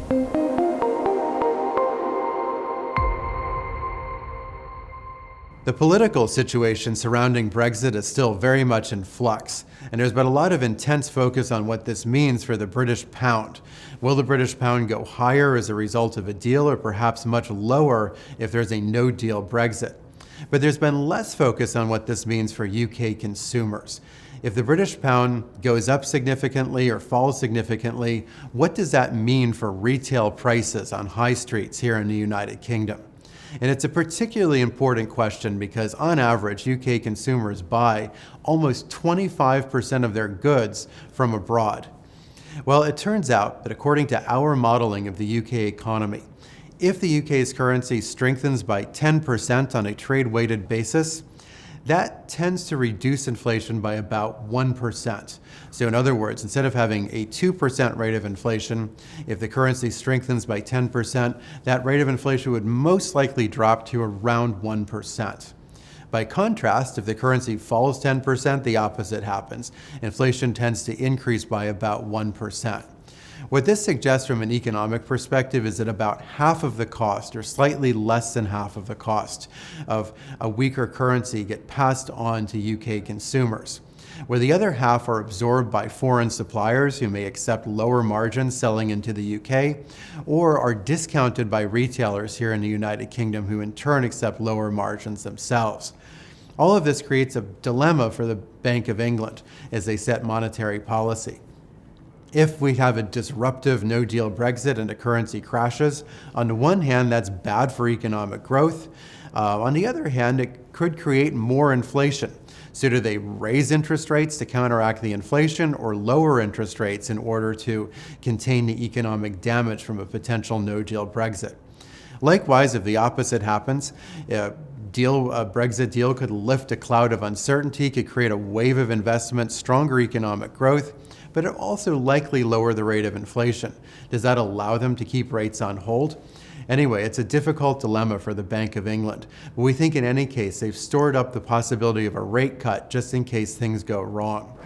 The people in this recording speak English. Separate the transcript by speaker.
Speaker 1: The political situation surrounding Brexit is still very much in flux, and there's been a lot of intense focus on what this means for the British pound. Will the British pound go higher as a result of a deal, or perhaps much lower if there's a no-deal Brexit? But there's been less focus on what this means for UK consumers. If the British pound goes up significantly or falls significantly, what does that mean for retail prices on high streets here in the United Kingdom? And it's a particularly important question because on average, UK consumers buy almost 25% of their goods from abroad. Well, it turns out that according to our modeling of the UK economy, if the UK's currency strengthens by 10% on a trade-weighted basis, that tends to reduce inflation by about 1%. So in other words, instead of having a 2% rate of inflation, if the currency strengthens by 10%, that rate of inflation would most likely drop to around 1%. By contrast, if the currency falls 10%, the opposite happens. Inflation tends to increase by about 1%. What this suggests from an economic perspective is that about half of the cost, or slightly less than half of the cost, of a weaker currency get passed on to UK consumers, where the other half are absorbed by foreign suppliers who may accept lower margins selling into the UK, or are discounted by retailers here in the United Kingdom who in turn accept lower margins themselves. All of this creates a dilemma for the Bank of England as they set monetary policy. If we have a disruptive no-deal Brexit and the currency crashes, on the one hand, that's bad for economic growth. On the other hand, it could create more inflation. So do they raise interest rates to counteract the inflation or lower interest rates in order to contain the economic damage from a potential no-deal Brexit? Likewise, if the opposite happens, a Brexit deal could lift a cloud of uncertainty, could create a wave of investment, stronger economic growth, but it also likely lower the rate of inflation. Does that allow them to keep rates on hold? Anyway, it's a difficult dilemma for the Bank of England, but we think in any case they've stored up the possibility of a rate cut just in case things go wrong.